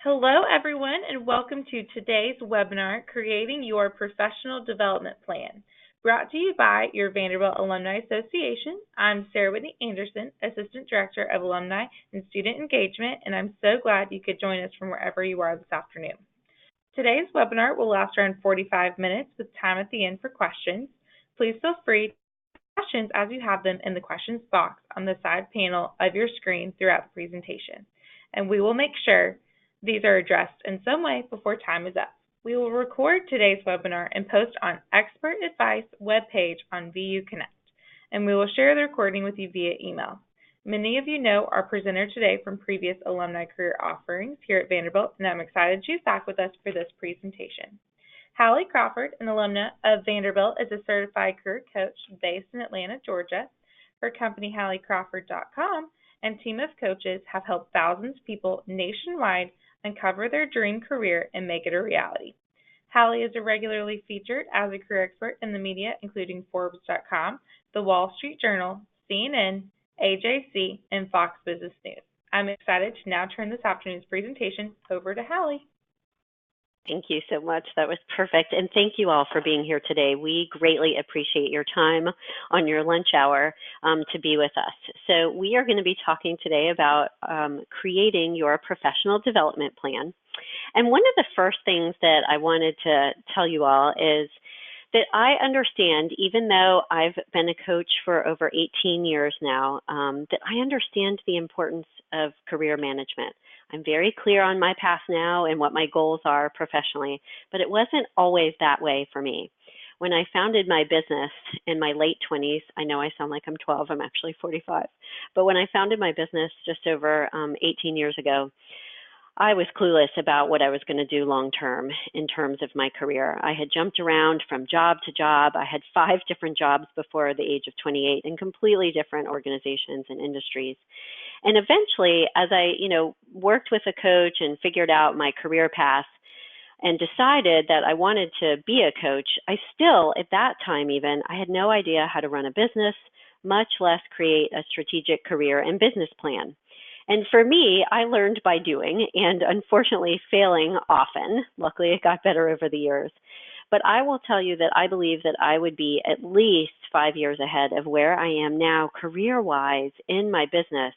Hello, everyone, and welcome to today's webinar, Creating Your Professional Development Plan, brought to you by your Vanderbilt Alumni Association. I'm Sarah Whitney Anderson, Assistant Director of Alumni and Student Engagement, and I'm so glad you could join us from wherever you are this afternoon. Today's webinar will last around 45 minutes with time at the end for questions. Please feel free to ask questions as you have them in the questions box on the side panel of your screen throughout the presentation, and we will make sure these are addressed in some way before time is up. We will record today's webinar and post on Expert Advice webpage on VU Connect, and we will share the recording with you via email. Many of you know our presenter today from previous alumni career offerings here at Vanderbilt, and I'm excited she's back with us for this presentation. Hallie Crawford, an alumna of Vanderbilt, is a certified career coach based in Atlanta, Georgia. Her company, HallieCrawford.com, and team of coaches have helped thousands of people nationwide uncover their dream career and make it a reality. Hallie is regularly featured as a career expert in the media, including Forbes.com, The Wall Street Journal, CNN, AJC, and Fox Business News. I'm excited to now turn this afternoon's presentation over to Hallie. Thank you so much. That was perfect. And thank you all for being here today. We greatly appreciate your time on your lunch hour to be with us. So we are going to be talking today about creating your professional development plan. And one of the first things that I wanted to tell you all is that I understand, even though I've been a coach for over 18 years now, that I understand the importance of career management. I'm very clear on my path now and what my goals are professionally, but it wasn't always that way for me. When I founded my business in my late 20s, I know I sound like I'm 12, I'm actually 45, but when I founded my business just over 18 years ago, I was clueless about what I was going to do long term in terms of my career. I had jumped around from job to job. I had 5 different jobs before the age of 28 in completely different organizations and industries. And eventually, as I, worked with a coach and figured out my career path and decided that I wanted to be a coach, I still, at that time even, I had no idea how to run a business, much less create a strategic career and business plan. And for me, I learned by doing and unfortunately failing often. Luckily, it got better over the years. But I will tell you that I believe that I would be at least 5 years ahead of where I am now career-wise in my business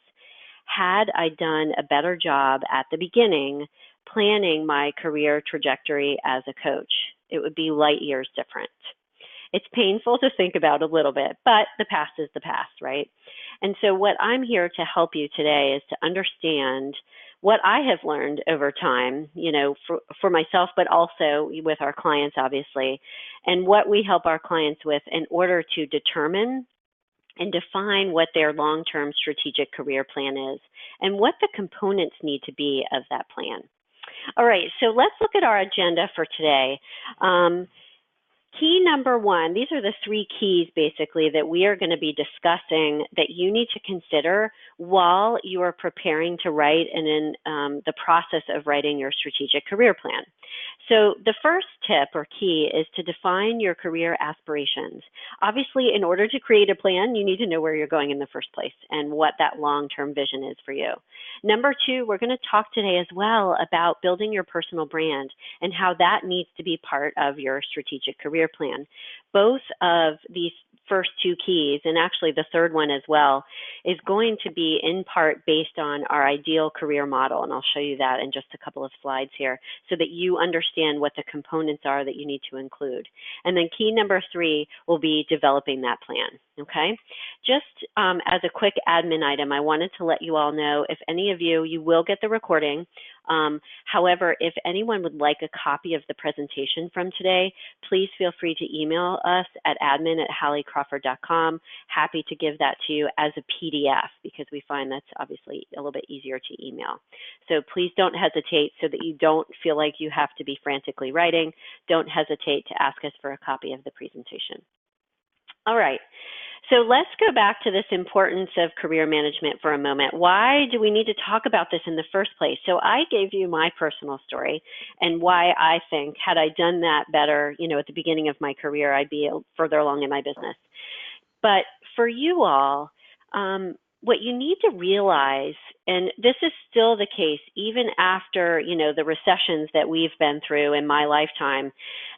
had I done a better job at the beginning planning my career trajectory as a coach. It would be light years different. It's painful to think about a little bit, but the past is the past, right? And so what I'm here to help you today is to understand what I have learned over time, for myself, but also with our clients, obviously, and what we help our clients with in order to determine and define what their long-term strategic career plan is and what the components need to be of that plan. All right, so let's look at our agenda for today. Key number 1, these are the 3 keys basically that we are going to be discussing that you need to consider while you are preparing to write and in the process of writing your strategic career plan. So the first tip or key is to define your career aspirations. Obviously, in order to create a plan, you need to know where you're going in the first place and what that long-term vision is for you. Number 2, we're going to talk today as well about building your personal brand and how that needs to be part of your strategic career plan. Both of these first 2 keys, and actually the third one as well, is going to be in part based on our ideal career model, and I'll show you that in just a couple of slides here so that you understand what the components are that you need to include. And then key number 3 will be developing that plan, okay? Just as a quick admin item, I wanted to let you all know if any of you will get the recording. However, if anyone would like a copy of the presentation from today, please feel free to email us at admin@HallieCrawford.com. Happy to give that to you as a PDF because we find that's obviously a little bit easier to email. So please don't hesitate so that you don't feel like you have to be frantically writing. Don't hesitate to ask us for a copy of the presentation. All right. So let's go back to this importance of career management for a moment. Why do we need to talk about this in the first place? So I gave you my personal story and why I think had I done that better, at the beginning of my career, I'd be further along in my business. But for you all, what you need to realize And this is still the case, even after, the recessions that we've been through in my lifetime,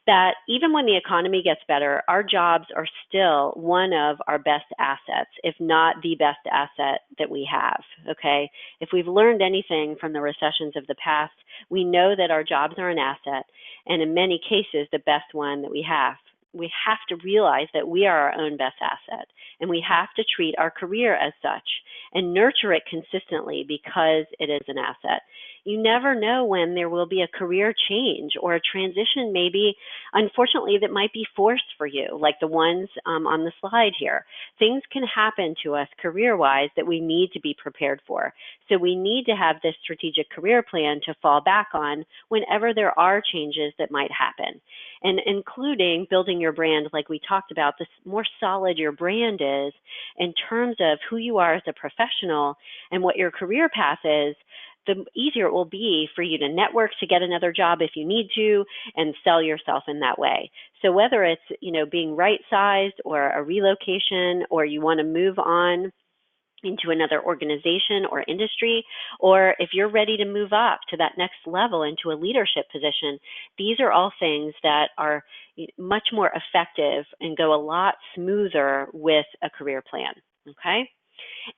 that even when the economy gets better, our jobs are still one of our best assets, if not the best asset that we have, okay? If we've learned anything from the recessions of the past, we know that our jobs are an asset, and in many cases, the best one that we have. We have to realize that we are our own best asset, and we have to treat our career as such and nurture it consistently because it is an asset. You never know when there will be a career change or a transition, maybe, unfortunately, that might be forced for you, like the ones on the slide here. Things can happen to us career-wise that we need to be prepared for. So we need to have this strategic career plan to fall back on whenever there are changes that might happen, and including building your brand, like we talked about. The more solid your brand is in terms of who you are as a professional and what your career path is, the easier it will be for you to network to get another job if you need to and sell yourself in that way. So whether it's, being right-sized or a relocation, or you want to move on into another organization or industry, or if you're ready to move up to that next level into a leadership position, these are all things that are much more effective and go a lot smoother with a career plan, okay?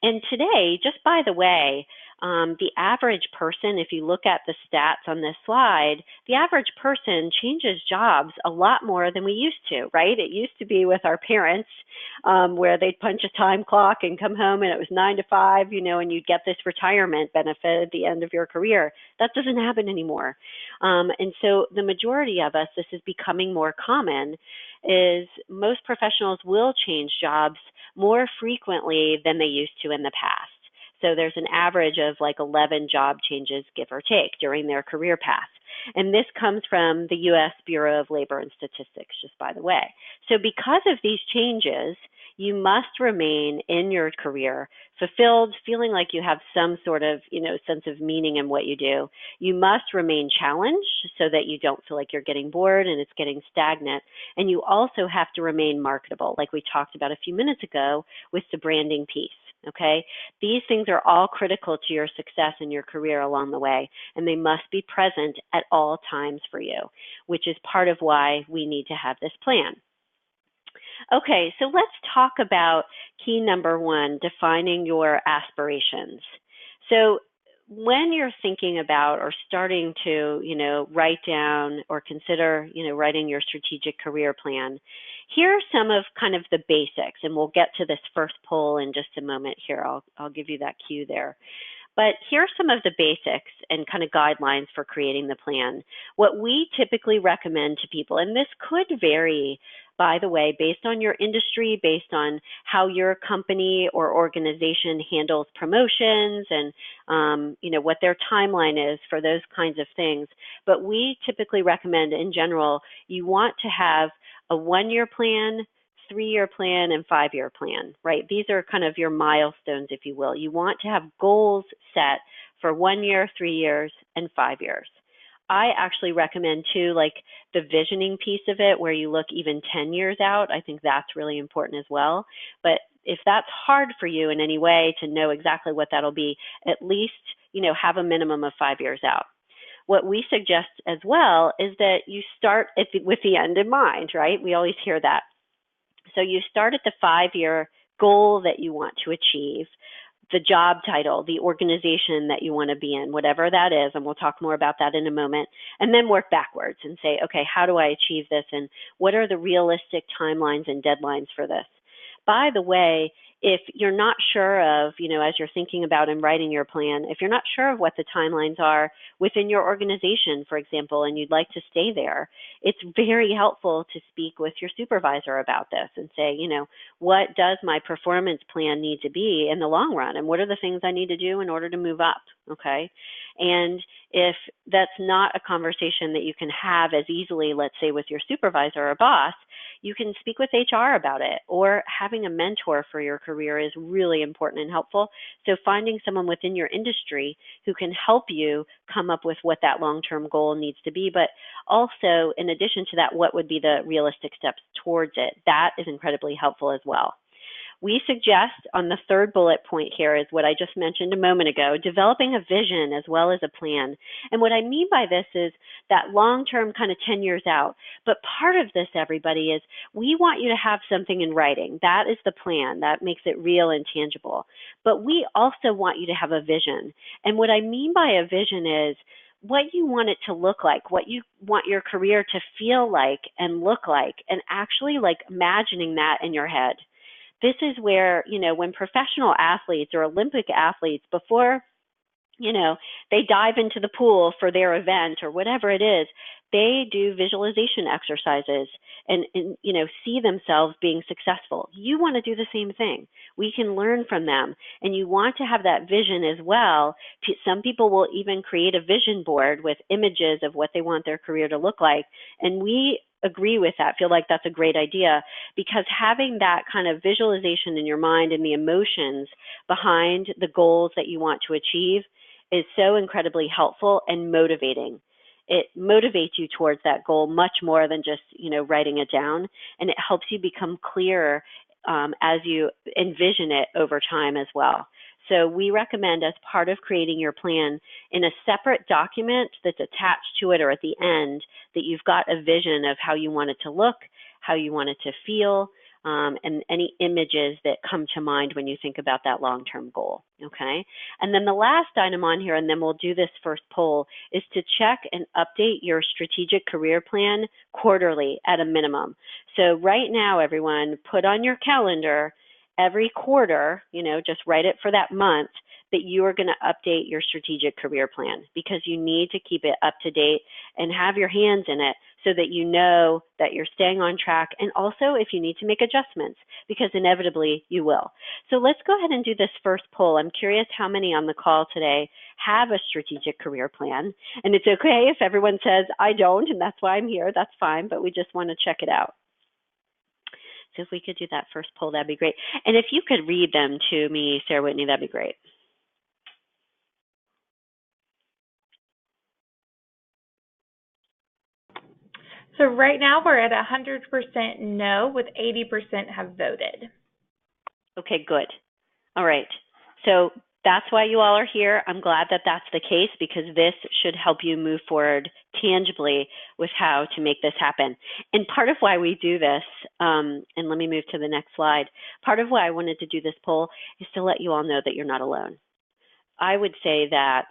And today, just by the way, the average person, if you look at the stats on this slide, the average person changes jobs a lot more than we used to, right? It used to be with our parents where they'd punch a time clock and come home and it was 9 to 5, and you'd get this retirement benefit at the end of your career. That doesn't happen anymore. And so the majority of us, this is becoming more common, is most professionals will change jobs more frequently than they used to in the past. So there's an average of like 11 job changes, give or take, during their career path. And this comes from the U.S. Bureau of Labor and Statistics, just by the way. So because of these changes, you must remain in your career fulfilled, feeling like you have some sort of, sense of meaning in what you do. You must remain challenged so that you don't feel like you're getting bored and it's getting stagnant. And you also have to remain marketable, like we talked about a few minutes ago with the branding piece. Okay, these things are all critical to your success in your career along the way, and they must be present at all times for you, which is part of why we need to have this plan. Okay, so let's talk about key number 1, defining your aspirations. So when you're thinking about or starting to, write down or consider, writing your strategic career plan, here are some of kind of the basics, and we'll get to this first poll in just a moment here. I'll give you that cue there. But here are some of the basics and kind of guidelines for creating the plan. What we typically recommend to people, and this could vary, by the way, based on your industry, based on how your company or organization handles promotions and, what their timeline is for those kinds of things. But we typically recommend, in general, you want to have a 1-year plan, 3-year plan, and 5-year plan, right? These are kind of your milestones, if you will. You want to have goals set for 1 year, 3 years, and 5 years. I actually recommend too, like the visioning piece of it, where you look even 10 years out. I think that's really important as well. But if that's hard for you in any way to know exactly what that'll be, at least, have a minimum of 5 years out. What we suggest as well is that you start with the end in mind, right? We always hear that. So you start at the 5-year goal that you want to achieve, the job title, the organization that you want to be in, whatever that is, and we'll talk more about that in a moment, and then work backwards and say, okay, how do I achieve this, and what are the realistic timelines and deadlines for this? By the way, if you're not sure of, as you're thinking about and writing your plan, if you're not sure of what the timelines are within your organization, for example, and you'd like to stay there, it's very helpful to speak with your supervisor about this and say, what does my performance plan need to be in the long run? And what are the things I need to do in order to move up? Okay. And if that's not a conversation that you can have as easily, let's say with your supervisor or boss, you can speak with HR about it, or having a mentor for your career is really important and helpful. So finding someone within your industry who can help you come up with what that long-term goal needs to be, but also in addition to that, what would be the realistic steps towards it? That is incredibly helpful as well. we suggest on the third bullet point here is what I just mentioned a moment ago, developing a vision as well as a plan. And what I mean by this is that long-term kind of 10 years out. But part of this, everybody, is we want you to have something in writing. That is the plan. That makes it real and tangible. But we also want you to have a vision. And what I mean by a vision is what you want it to look like, what you want your career to feel like and look like, and actually like imagining that in your head. This is where, when professional athletes or Olympic athletes, before they dive into the pool for their event or whatever it is, they do visualization exercises and see themselves being successful. You want to do the same thing. We can learn from them, and you want to have that vision as well. Some people will even create a vision board with images of what they want their career to look like, and we agree with that, feel like that's a great idea, because having that kind of visualization in your mind and the emotions behind the goals that you want to achieve is so incredibly helpful and motivating. It motivates you towards that goal much more than just, writing it down, and it helps you become clearer as you envision it over time as well. So we recommend, as part of creating your plan, in a separate document that's attached to it or at the end, that you've got a vision of how you want it to look, how you want it to feel, and any images that come to mind when you think about that long-term goal, okay? And then the last item on here, and then we'll do this first poll, is to check and update your strategic career plan quarterly at a minimum. So right now, everyone, put on your calendar every quarter, just write it for that month, that you are going to update your strategic career plan, because you need to keep it up to date and have your hands in it so that you know that you're staying on track, and also if you need to make adjustments, because inevitably you will. So let's go ahead and do this first poll. I'm curious how many on the call today have a strategic career plan, and it's okay if everyone says, I don't, and that's why I'm here, that's fine, but we just want to check it out. So if we could do that first poll, that'd be great. And if you could read them to me, Sarah Whitney, that'd be great. So right now we're at 100% no, with 80% have voted. Okay, good. All right. So that's why you all are here. I'm glad that that's the case, because this should help you move forward tangibly with how to make this happen. And part of why we do this, and let me move to the next slide, part of why I wanted to do this poll is to let you all know that you're not alone. I would say that,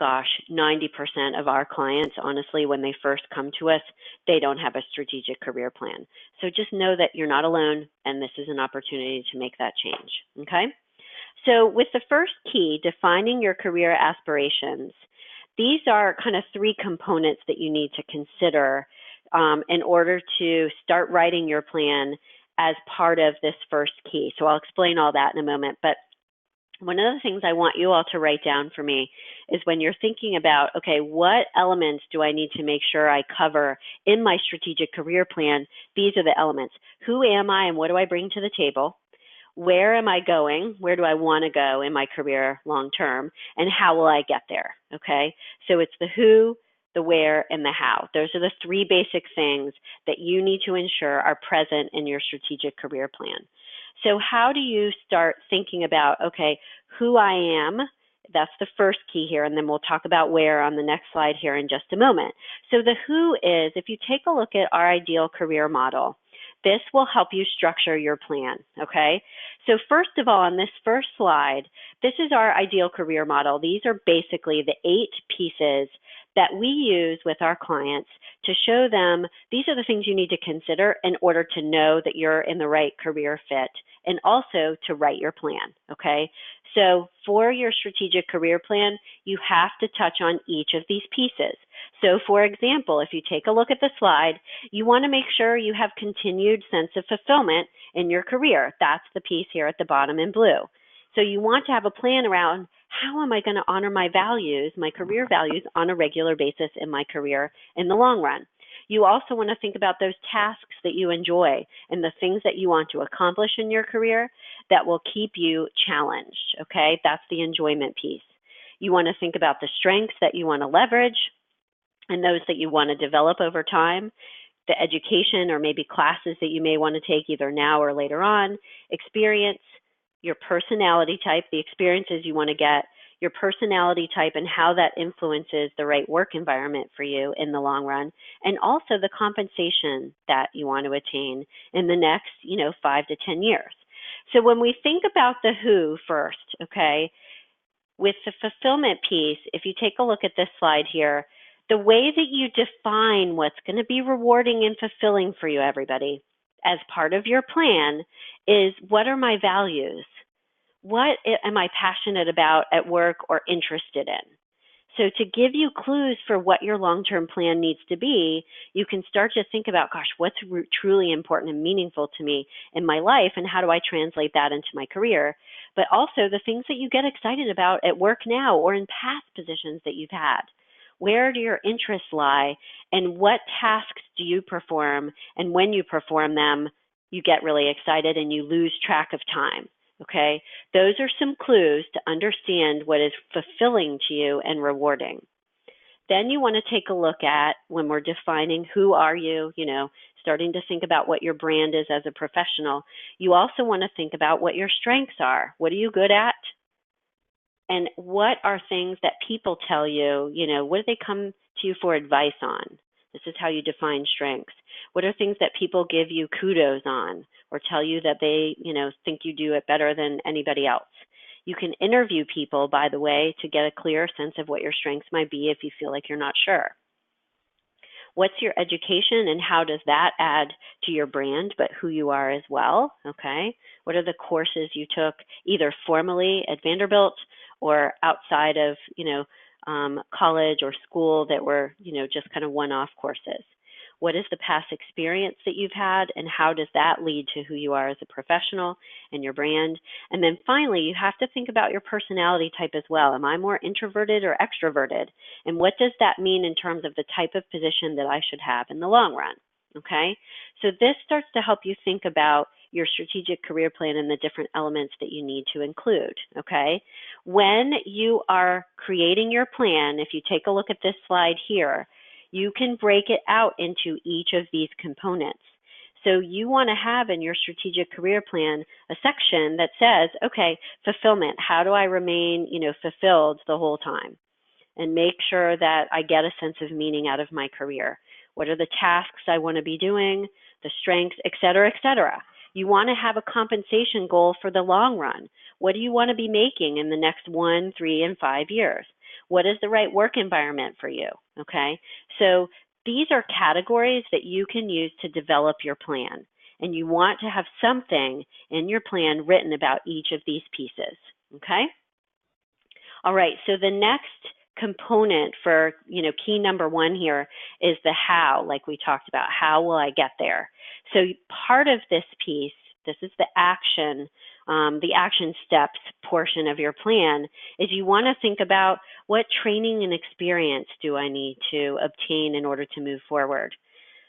90% of our clients, honestly, when they first come to us, they don't have a strategic career plan. So just know that you're not alone, and this is an opportunity to make that change, okay? So with the first key, defining your career aspirations, these are kind of three components that you need to consider in order to start writing your plan as part of this first key. So I'll explain all that in a moment, but one of the things I want you all to write down for me is, when you're thinking about, okay, what elements do I need to make sure I cover in my strategic career plan? These are the elements. Who am I and what do I bring to the table? Where am I going? Where do I want to go in my career long term? And how will I get there? Okay, so it's the who, the where, and the how. Those are the three basic things that you need to ensure are present in your strategic career plan. So how do you start thinking about, okay, who I am? That's the first key here, and then we'll talk about where on the next slide here in just a moment. So the who is, if you take a look at our ideal career model, this will help you structure your plan, okay? So first of all, on this first slide, this is our ideal career model. These are basically the 8 pieces that we use with our clients to show them these are the things you need to consider in order to know that you're in the right career fit, and also to write your plan, okay? So for your strategic career plan, you have to touch on each of these pieces. So for example, if you take a look at the slide, you want to make sure you have continued sense of fulfillment in your career. That's the piece here at the bottom in blue. So you want to have a plan around, how am I going to honor my values, my career values, on a regular basis in my career in the long run? You also want to think about those tasks that you enjoy and the things that you want to accomplish in your career that will keep you challenged, okay? That's the enjoyment piece. You want to think about the strengths that you want to leverage and those that you want to develop over time. the education or maybe classes that you may want to take either now or later on, experience, your personality type, the experiences you want to get, your personality type and how that influences the right work environment for you in the long run, and also the compensation that you want to attain in the next, 5 to 10 years. So when we think about the who first, okay, with the fulfillment piece, if you take a look at this slide here, the way that you define what's going to be rewarding and fulfilling for you, everybody, as part of your plan is, what are my values? What am I passionate about at work or interested in? So to give you clues for what your long-term plan needs to be, you can start to think about, gosh, what's truly important and meaningful to me in my life, and how do I translate that into my career? But also the things that you get excited about at work now or in past positions that you've had. Where do your interests lie, and what tasks do you perform? And when you perform them, you get really excited and you lose track of time. Okay, those are some clues to understand what is fulfilling to you and rewarding. Then you want to take a look at, when we're defining who are you, starting to think about what your brand is as a professional, you also want to think about what your strengths are. What are you good at? And what are things that people tell you, what do they come to you for advice on? This is how you define strengths. What are things that people give you kudos on or tell you that they, think you do it better than anybody else? You can interview people, by the way, to get a clear sense of what your strengths might be if you feel like you're not sure. What's your education and how does that add to your brand, but who you are as well? Okay. What are the courses you took either formally at Vanderbilt or outside of, college or school that were, just kind of one-off courses? What is the past experience that you've had, and how does that lead to who you are as a professional and your brand? And then finally, you have to think about your personality type as well. Am I more introverted or extroverted? And what does that mean in terms of the type of position that I should have in the long run? Okay, so this starts to help you think about your strategic career plan and the different elements that you need to include, okay? When you are creating your plan, if you take a look at this slide here, you can break it out into each of these components. So you want to have in your strategic career plan a section that says, okay, fulfillment, how do I remain, fulfilled the whole time? And make sure that I get a sense of meaning out of my career. What are the tasks I want to be doing, the strengths, et cetera, et cetera. You want to have a compensation goal for the long run. What do you want to be making in the next 1, 3, and 5 years? What is the right work environment for you? Okay, so these are categories that you can use to develop your plan. And you want to have something in your plan written about each of these pieces. Okay? All right, so the next component for, key number 1 here is the how, like we talked about. How will I get there? So part of this piece, this is the action steps portion of your plan, is you want to think about what training and experience do I need to obtain in order to move forward?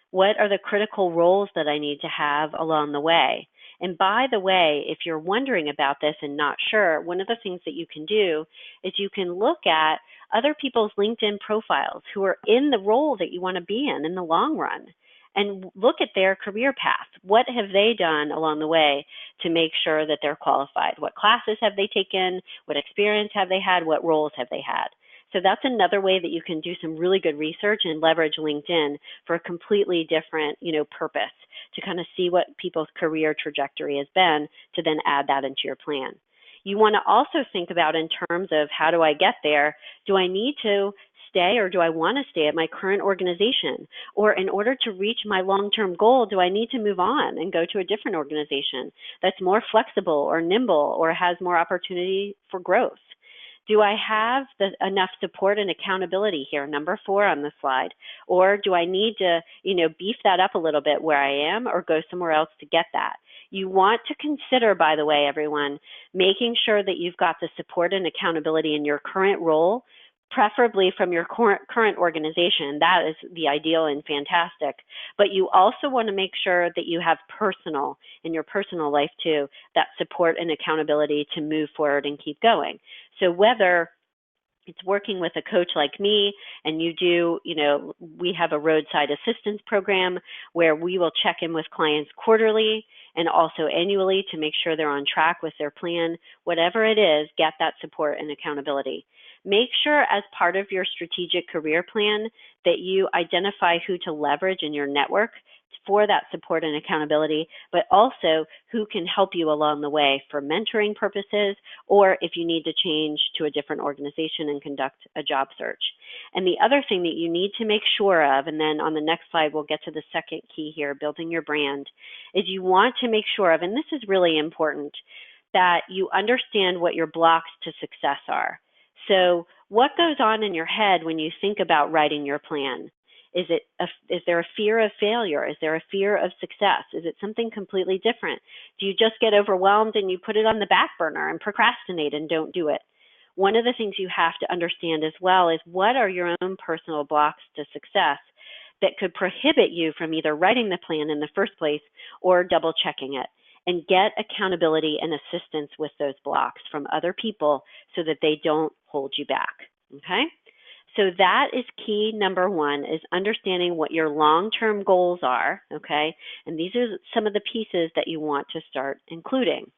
What are the critical roles that I need to have along the way? And by the way, if you're wondering about this and not sure, one of the things that you can do is you can look at other people's LinkedIn profiles who are in the role that you want to be in the long run, and look at their career path. What have they done along the way to make sure that they're qualified? What classes have they taken? What experience have they had? What roles have they had? So that's another way that you can do some really good research and leverage LinkedIn for a completely different, purpose, to kind of see what people's career trajectory has been, to then add that into your plan. You want to also think about, in terms of how do I get there, do I need to stay or do I want to stay at my current organization? Or in order to reach my long-term goal, do I need to move on and go to a different organization that's more flexible or nimble or has more opportunity for growth? Do I have enough support and accountability here, number 4 on the slide? Or do I need to, beef that up a little bit where I am, or go somewhere else to get that? You want to consider, by the way, everyone, making sure that you've got the support and accountability in your current role, preferably from your current organization. That is the ideal and fantastic. But you also want to make sure that you have in your personal life too, that support and accountability to move forward and keep going. So whether it's working with a coach like me, and you do, we have a roadside assistance program where we will check in with clients quarterly and also annually to make sure they're on track with their plan. Whatever it is, get that support and accountability. Make sure as part of your strategic career plan that you identify who to leverage in your network for that support and accountability, but also who can help you along the way for mentoring purposes, or if you need to change to a different organization and conduct a job search. And the other thing that you need to make sure of, and then on the next slide we'll get to the second key here, building your brand, is you want to make sure of, and this is really important, that you understand what your blocks to success are. So what goes on in your head when you think about writing your plan? Is there a fear of failure? Is there a fear of success? Is it something completely different? Do you just get overwhelmed and you put it on the back burner and procrastinate and don't do it? One of the things you have to understand as well is what are your own personal blocks to success that could prohibit you from either writing the plan in the first place or double checking it, and get accountability and assistance with those blocks from other people so that they don't hold you back, okay? So that is key number one, is understanding what your long-term goals are, okay? And these are some of the pieces that you want to start including.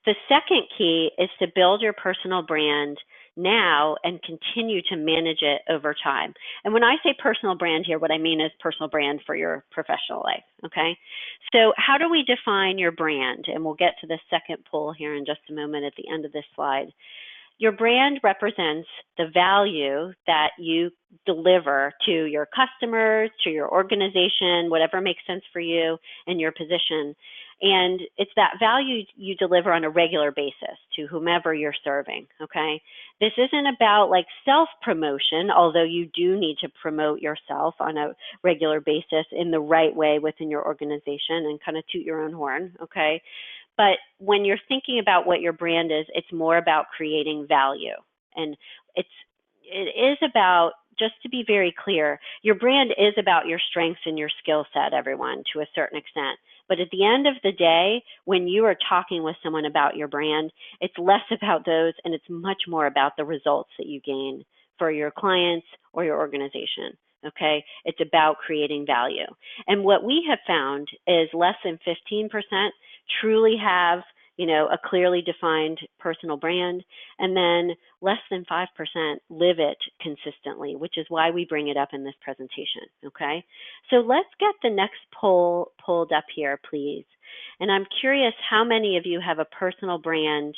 The second key is to build your personal brand now and continue to manage it over time. And when I say personal brand here, what I mean is personal brand for your professional life, okay? So how do we define your brand? And we'll get to the second pull here in just a moment at the end of this slide. Your brand represents the value that you deliver to your customers, to your organization, whatever makes sense for you and your position. And it's that value you deliver on a regular basis to whomever you're serving, okay? This isn't about like self-promotion, although you do need to promote yourself on a regular basis in the right way within your organization and kind of toot your own horn, okay? But when you're thinking about what your brand is, it's more about creating value. And it is about, just to be very clear, your brand is about your strengths and your skill set, everyone, to a certain extent. But at the end of the day, when you are talking with someone about your brand, it's less about those and it's much more about the results that you gain for your clients or your organization. Okay, it's about creating value. And what we have found is less than 15% truly have, a clearly defined personal brand, and then less than 5% live it consistently, which is why we bring it up in this presentation, okay? So let's get the next poll pulled up here, please. And I'm curious how many of you have a personal brand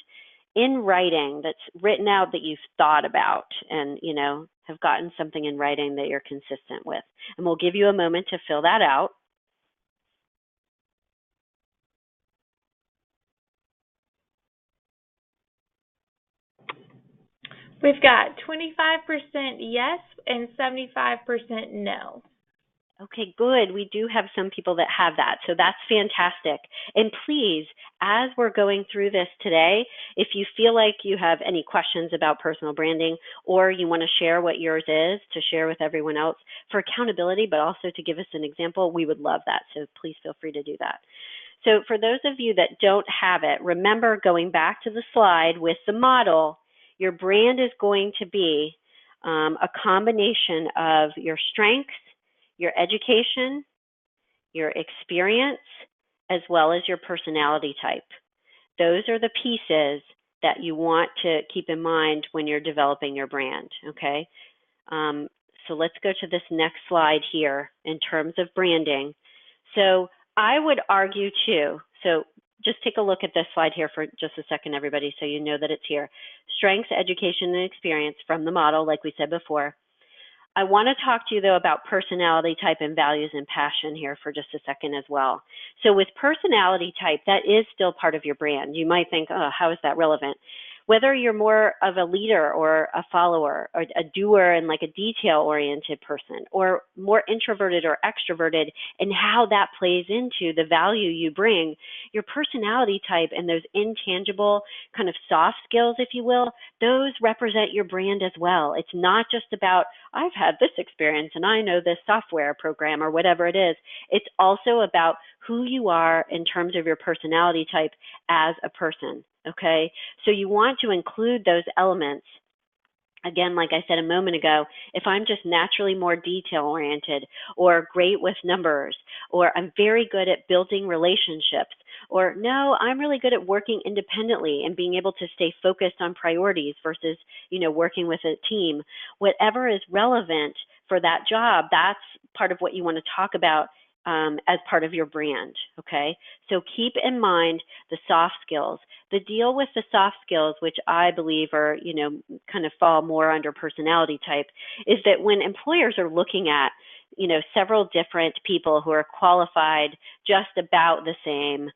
in writing that's written out that you've thought about and, have gotten something in writing that you're consistent with. And we'll give you a moment to fill that out. We've got 25% yes and 75% no. Okay, good. We do have some people that have that, so that's fantastic. And please, as we're going through this today, if you feel like you have any questions about personal branding or you want to share what yours is to share with everyone else for accountability, but also to give us an example, we would love that. So please feel free to do that. So for those of you that don't have it, remember going back to the slide with the model, your brand is going to be a combination of your strengths, your education, your experience, as well as your personality type. Those are the pieces that you want to keep in mind when you're developing your brand, okay? So let's go to this next slide here in terms of branding. So I would argue too, so just take a look at this slide here for just a second, everybody, so you know that it's here. Strengths, education, and experience from the model, like we said before. I want to talk to you, though, about personality type and values and passion here for just a second as well. So with personality type, that is still part of your brand. You might think, oh, how is that relevant? Whether you're more of a leader or a follower or a doer and like a detail-oriented person, or more introverted or extroverted, and how that plays into the value you bring, your personality type and those intangible kind of soft skills, if you will, those represent your brand as well. It's not just about, I've had this experience and I know this software program or whatever it is. It's also about who you are in terms of your personality type as a person. Okay, so you want to include those elements Again, like I said a moment ago, if I'm just naturally more detail oriented or great with numbers, or I'm very good at building relationships, or no, I'm really good at working independently and being able to stay focused on priorities versus, working with a team, whatever is relevant for that job, that's part of what you want to talk about as part of your brand. Okay. So keep in mind the soft skills. The deal with the soft skills, which I believe are, kind of fall more under personality type, is that when employers are looking at, several different people who are qualified just about the same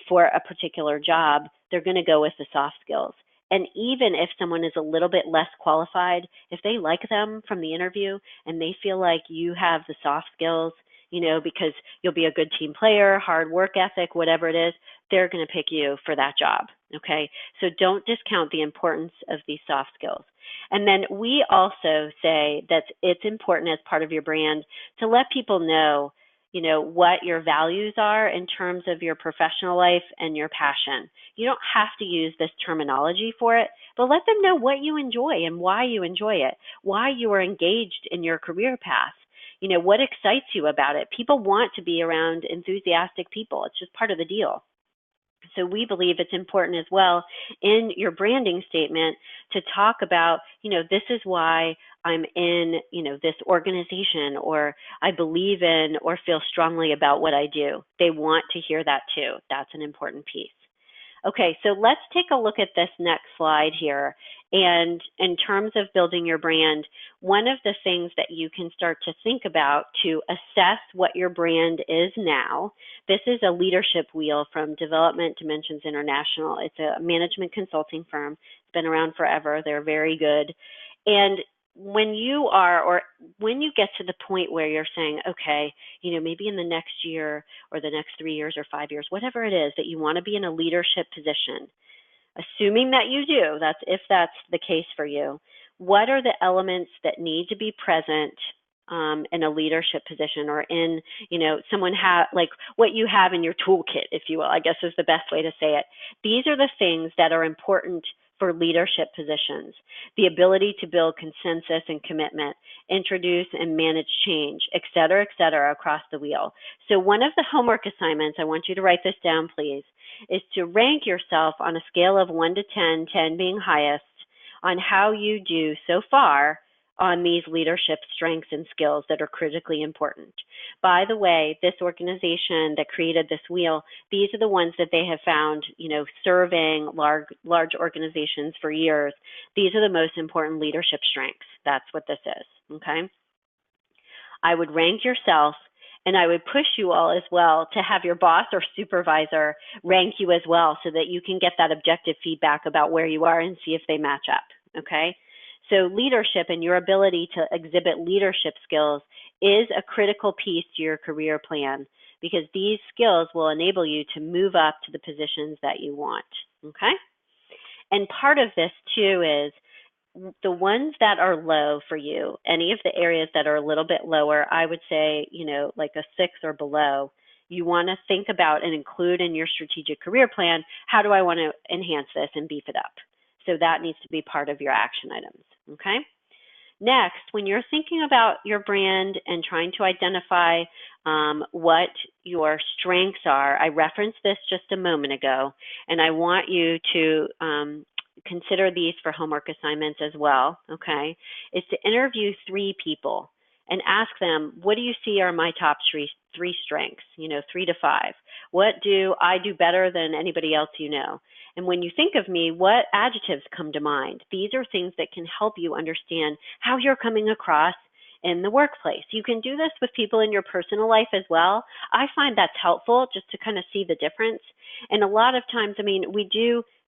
for a particular job, they're going to go with the soft skills. And even if someone is a little bit less qualified, if they like them from the interview and they feel like you have the soft skills, because you'll be a good team player, hard work ethic, whatever it is, they're going to pick you for that job. Okay. So don't discount the importance of these soft skills. And then we also say that it's important as part of your brand to let people know, what your values are in terms of your professional life and your passion. You don't have to use this terminology for it, but let them know what you enjoy and why you enjoy it, why you are engaged in your career path. What excites you about it? People want to be around enthusiastic people. It's just part of the deal. So we believe it's important as well in your branding statement to talk about, this is why I'm in, this organization, or I believe in or feel strongly about what I do. They want to hear that too. That's an important piece. Okay, so let's take a look at this next slide here. And in terms of building your brand, one of the things that you can start to think about to assess what your brand is now, this is a leadership wheel from Development Dimensions International. It's a management consulting firm. It's been around forever. They're very good. And when you get to the point where you're saying, okay, maybe in the next year or the next 3 years or 5 years, whatever it is that you want to be in a leadership position, assuming that you do, if that's the case for you, what are the elements that need to be present in a leadership position, or in, like what you have in your toolkit, if you will, I guess is the best way to say it. These are the things that are important for leadership positions: the ability to build consensus and commitment, introduce and manage change, et cetera, across the wheel. So one of the homework assignments, I want you to write this down, please, is to rank yourself on a scale of 1 to 10, 10 being highest, on how you do so far on these leadership strengths and skills that are critically important. By the way, this organization that created this wheel, these are the ones that they have found, serving large organizations for years. These are the most important leadership strengths. That's what this is, okay? I would rank yourself, and I would push you all as well to have your boss or supervisor rank you as well, so that you can get that objective feedback about where you are and see if they match up, okay? So leadership and your ability to exhibit leadership skills is a critical piece to your career plan, because these skills will enable you to move up to the positions that you want, okay? And part of this too is the ones that are low for you, any of the areas that are a little bit lower, I would say, like a 6 or below, you want to think about and include in your strategic career plan, how do I want to enhance this and beef it up? So that needs to be part of your action items, okay? Next, when you're thinking about your brand and trying to identify what your strengths are, I referenced this just a moment ago, and I want you to consider these for homework assignments as well, okay, is to interview 3 people and ask them, what do you see are my top three strengths, 3 to 5? What do I do better than anybody else you know? And when you think of me, what adjectives come to mind? These are things that can help you understand how you're coming across in the workplace. You can do this with people in your personal life as well. I find that's helpful just to kind of see the difference. And a lot of times,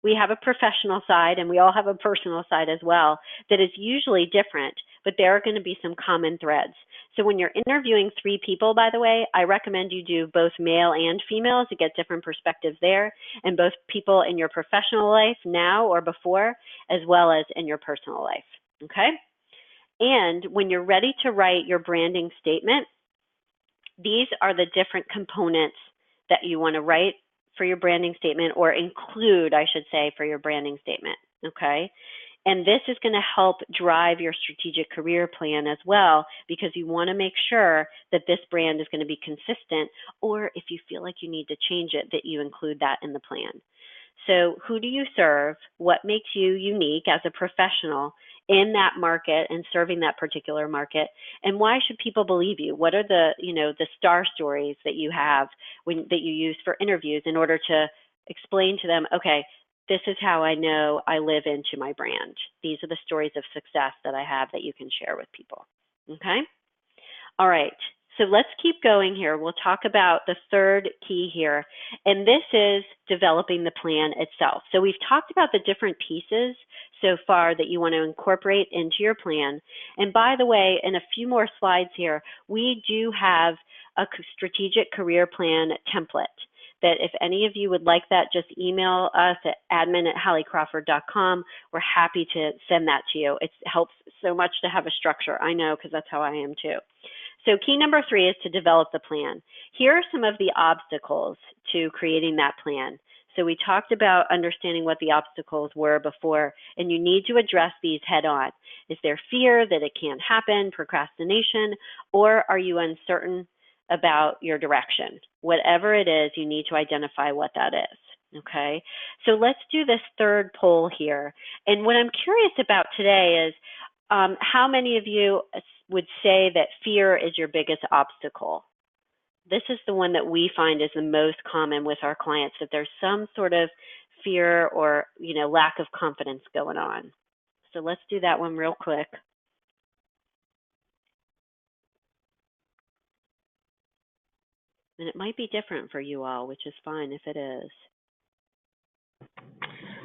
we have a professional side, and we all have a personal side as well that is usually different, but there are going to be some common threads. So when you're interviewing 3 people, by the way, I recommend you do both male and female to get different perspectives there, and both people in your professional life now or before, as well as in your personal life, okay? And when you're ready to write your branding statement, these are the different components that you want to write for your branding statement, or include, I should say, for your branding statement, okay? And this is going to help drive your strategic career plan as well, because you want to make sure that this brand is going to be consistent, or if you feel like you need to change it, that you include that in the plan. So who do you serve? What makes you unique as a professional in that market and serving that particular market? And why should people believe you? What are the, the star stories that you have that you use for interviews in order to explain to them, okay, this is how I know I live into my brand. These are the stories of success that I have that you can share with people. Okay? All right. So let's keep going here. We'll talk about the third key here, and this is developing the plan itself. So we've talked about the different pieces so far that you want to incorporate into your plan. And by the way, in a few more slides here, we do have a strategic career plan template that if any of you would like that, just email us at admin@HallieCrawford.com. We're happy to send that to you. It helps so much to have a structure. I know, because that's how I am too. So key number 3 is to develop the plan. Here are some of the obstacles to creating that plan. So we talked about understanding what the obstacles were before, and you need to address these head on. Is there fear that it can't happen, procrastination, or are you uncertain about your direction? Whatever it is, you need to identify what that is. Okay, so let's do this third poll here. And what I'm curious about today is how many of you would say that fear is your biggest obstacle? This is the one that we find is the most common with our clients, that there's some sort of fear or lack of confidence going on. So let's do that one real quick. And it might be different for you all, which is fine if it is.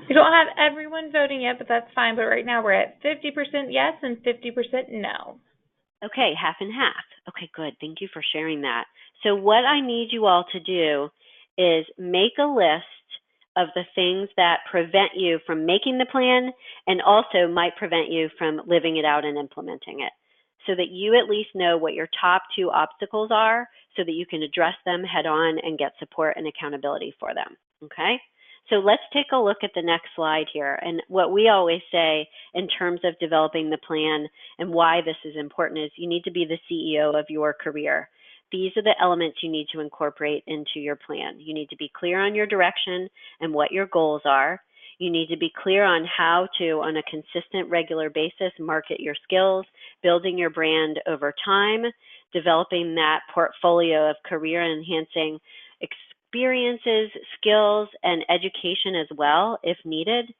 We don't have everyone voting yet, but that's fine. But right now we're at 50% yes and 50% no. Okay, half and half. Okay, good. Thank you for sharing that. So what I need you all to do is make a list of the things that prevent you from making the plan and also might prevent you from living it out and implementing it, so that you at least know what your top 2 obstacles are, so that you can address them head on and get support and accountability for them. Okay? So let's take a look at the next slide here. And what we always say in terms of developing the plan and why this is important is you need to be the CEO of your career. These are the elements you need to incorporate into your plan. You need to be clear on your direction and what your goals are. You need to be clear on how to, on a consistent, regular basis, market your skills, building your brand over time, developing that portfolio of career-enhancing experiences, skills, and education as well, if needed.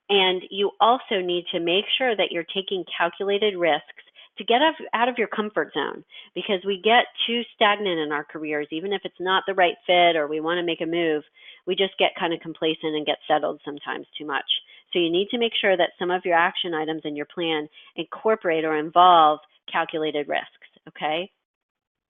And you also need to make sure that you're taking calculated risks to get out of your comfort zone, because we get too stagnant in our careers. Even if it's not the right fit or we want to make a move, we just get kind of complacent and get settled sometimes too much. So you need to make sure that some of your action items in your plan incorporate or involve calculated risks, okay?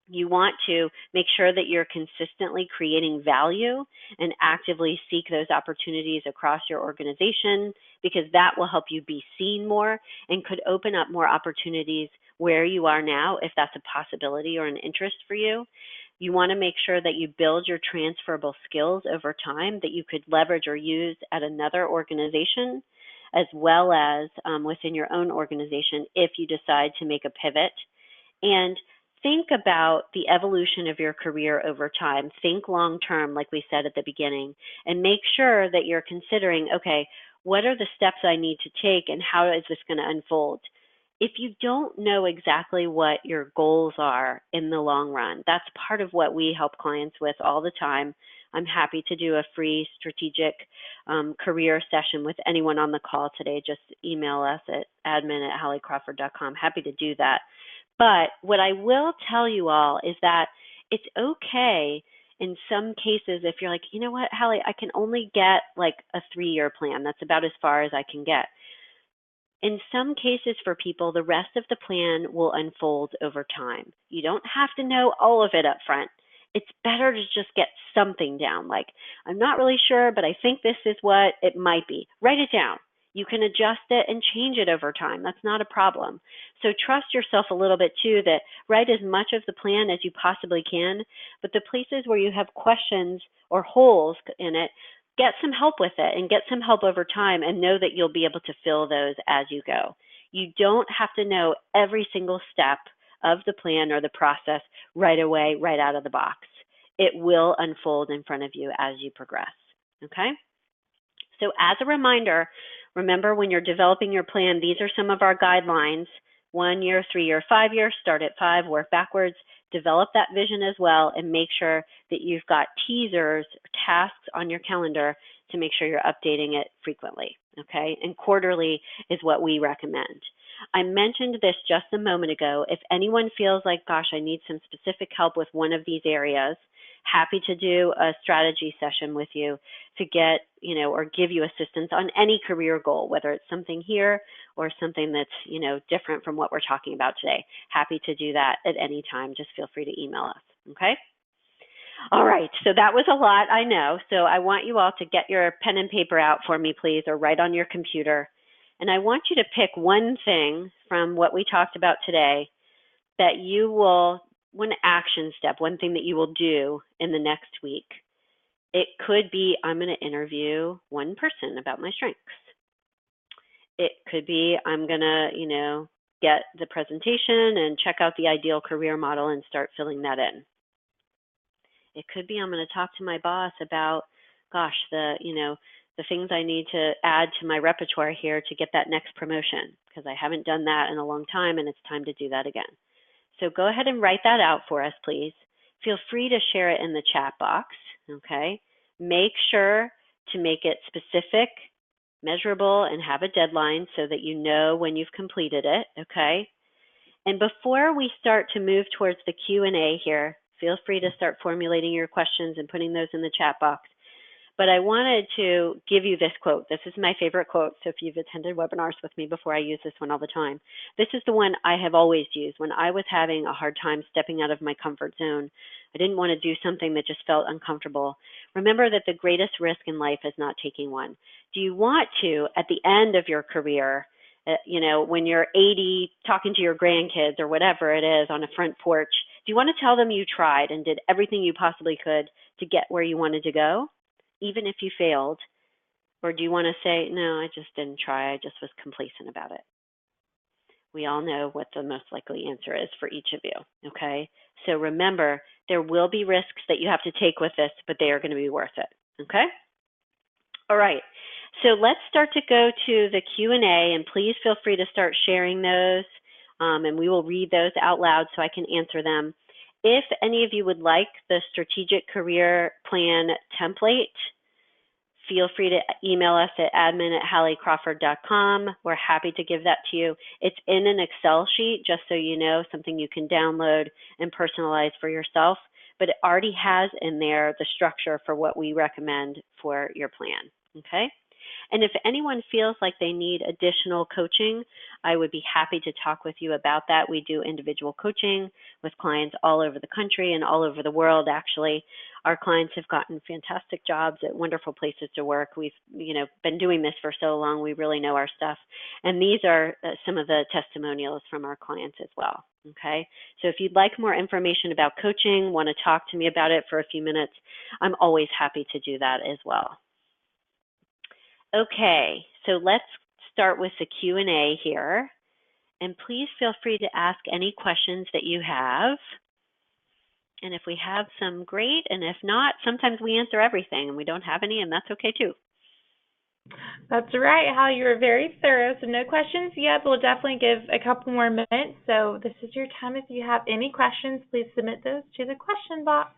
You want to make sure that you're consistently creating value and actively seek those opportunities across your organization, because that will help you be seen more and could open up more opportunities where you are now, if that's a possibility or an interest for you. You want to make sure that you build your transferable skills over time that you could leverage or use at another organization, as well as within your own organization if you decide to make a pivot. And think about the evolution of your career over time. Think long term, like we said at the beginning, and make sure that you're considering, okay, what are the steps I need to take and how is this going to unfold? If you don't know exactly what your goals are in the long run, that's part of what we help clients with all the time. I'm happy to do a free strategic career session with anyone on the call today. Just email us at admin@HallieCrawford.com. Happy to do that. But what I will tell you all is that it's okay in some cases if you're like, you know what, Hallie, I can only get like a 3-year plan. That's about as far as I can get. In some cases for people, the rest of the plan will unfold over time. You don't have to know all of it up front. It's better to just get something down. Like, I'm not really sure, but I think this is what it might be. Write it down. You can adjust it and change it over time. That's not a problem. So trust yourself a little bit too, that write as much of the plan as you possibly can, but the places where you have questions or holes in it, get some help with it and get some help over time, and know that you'll be able to fill those as you go. You don't have to know every single step of the plan or the process right away, right out of the box. It will unfold in front of you as you progress, okay? So as a reminder, remember when you're developing your plan, these are some of our guidelines: 1 year, 3 year, 5 year, start at 5, work backwards, develop that vision as well, and make sure that you've got teasers, tasks on your calendar to make sure you're updating it frequently, okay? And quarterly is what we recommend. I mentioned this just a moment ago. If anyone feels like, gosh, I need some specific help with one of these areas, happy to do a strategy session with you to get, or give you assistance on any career goal, whether it's something here or something that's, different from what we're talking about today. Happy to do that at any time. Just feel free to email us, okay? All right, so that was a lot, I know. So I want you all to get your pen and paper out for me, please, or write on your computer. And I want you to pick one thing from what we talked about today that you will, one action step, one thing that you will do in the next week. It could be, I'm going to interview one person about my strengths. It could be, I'm going to, get the presentation and check out the ideal career model and start filling that in. It could be, I'm going to talk to my boss about, the things I need to add to my repertoire here to get that next promotion, because I haven't done that in a long time and it's time to do that again. So go ahead and write that out for us, please. Feel free to share it in the chat box, okay? Make sure to make it specific, measurable, and have a deadline so that you know when you've completed it, okay? And before we start to move towards the Q&A here, feel free to start formulating your questions and putting those in the chat box. But I wanted to give you this quote. This is my favorite quote. So if you've attended webinars with me before, I use this one all the time. This is the one I have always used when I was having a hard time stepping out of my comfort zone. I didn't want to do something that just felt uncomfortable. Remember that the greatest risk in life is not taking one. Do you want to, at the end of your career, when you're 80, talking to your grandkids or whatever it is on a front porch, do you want to tell them you tried and did everything you possibly could to get where you wanted to go, even if you failed? Or do you want to say, no, I just didn't try, I just was complacent about it? We all know what the most likely answer is for each of you, okay? So remember, there will be risks that you have to take with this, but they are going to be worth it, okay? All right, so let's start to go to the Q&A, and please feel free to start sharing those, and we will read those out loud so I can answer them. If any of you would like the strategic career plan template, feel free to email us at admin@HallieCrawford.com. We're happy to give that to you. It's in an Excel sheet, just so you know, something you can download and personalize for yourself, but it already has in there the structure for what we recommend for your plan, okay? And if anyone feels like they need additional coaching, I would be happy to talk with you about that. We do individual coaching with clients all over the country and all over the world, actually. Our clients have gotten fantastic jobs at wonderful places to work. We've, been doing this for so long, we really know our stuff. And these are some of the testimonials from our clients as well, okay? So if you'd like more information about coaching, want to talk to me about it for a few minutes, I'm always happy to do that as well. Okay, so let's start with the Q&A here. And please feel free to ask any questions that you have. And if we have some, great. And if not, sometimes we answer everything and we don't have any, and that's okay too. That's right, Hallie. You were very thorough. So no questions yet, but we'll definitely give a couple more minutes. So this is your time. If you have any questions, please submit those to the question box.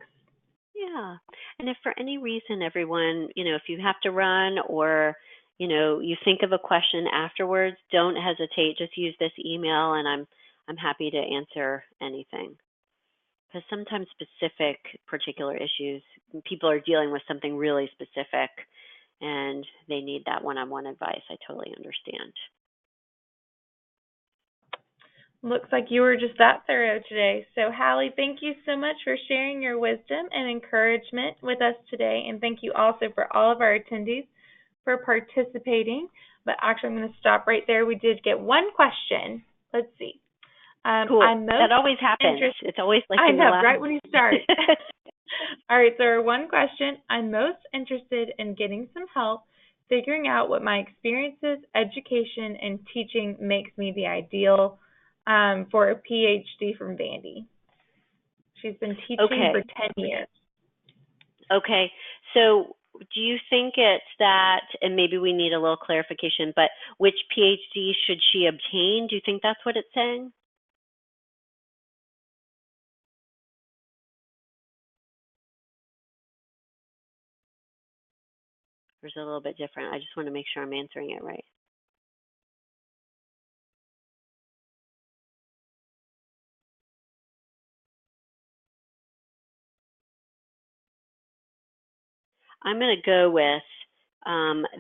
Yeah, and if for any reason, everyone, if you have to run or, you think of a question afterwards, don't hesitate. Just use this email, and I'm happy to answer anything. Because sometimes specific particular issues, people are dealing with something really specific, and they need that one-on-one advice. I totally understand. Looks like you were just that thorough today. So, Hallie, thank you so much for sharing your wisdom and encouragement with us today. And thank you also for all of our attendees for participating. But actually, I'm going to stop right there. We did get one question. Let's see. Cool. That always happens. It's always like I know, right when you start. All right, so our one question, I'm most interested in getting some help figuring out what my experiences, education, and teaching makes me the ideal for a PhD from Vandy. She's been teaching for Okay. 10 years. Okay. So do you think it's that, and maybe we need a little clarification, but which PhD should she obtain? Do you think that's what it's saying? Or is it a little bit different? I just want to make sure I'm answering it right. I'm going to go with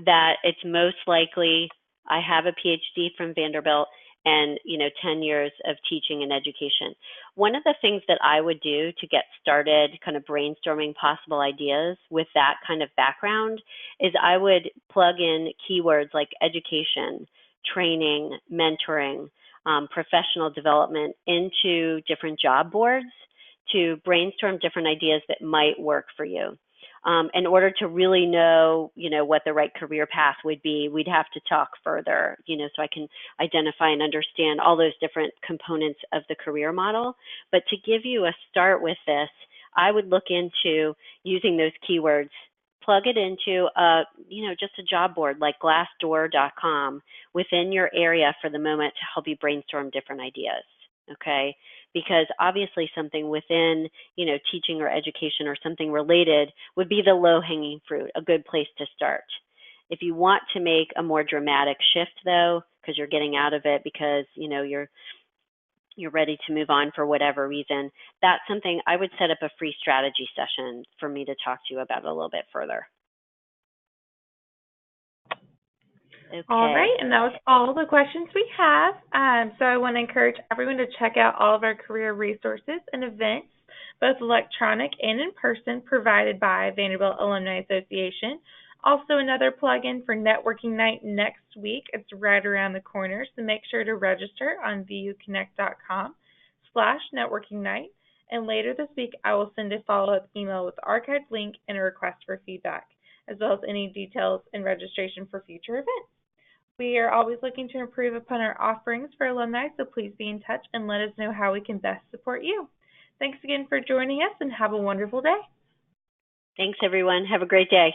that it's most likely I have a PhD from Vanderbilt and 10 years of teaching and education. One of the things that I would do to get started kind of brainstorming possible ideas with that kind of background is I would plug in keywords like education, training, mentoring, professional development into different job boards to brainstorm different ideas that might work for you. In order to really know, what the right career path would be, we'd have to talk further, so I can identify and understand all those different components of the career model. But to give you a start with this, I would look into using those keywords, plug it into just a job board like glassdoor.com within your area for the moment to help you brainstorm different ideas. Okay, because obviously something within, teaching or education or something related would be the low-hanging fruit, a good place to start. If you want to make a more dramatic shift, though, because you're getting out of it because, you're ready to move on for whatever reason, that's something I would set up a free strategy session for me to talk to you about a little bit further. Okay. All right, and that was all the questions we have. So I want to encourage everyone to check out all of our career resources and events, both electronic and in person, provided by Vanderbilt Alumni Association. Also, another plug-in for Networking Night next week. It's right around the corner, so make sure to register on vuconnect.com/networkingnight. And later this week, I will send a follow-up email with the archived link and a request for feedback, as well as any details and registration for future events. We are always looking to improve upon our offerings for alumni, so please be in touch and let us know how we can best support you. Thanks again for joining us and have a wonderful day. Thanks, everyone. Have a great day.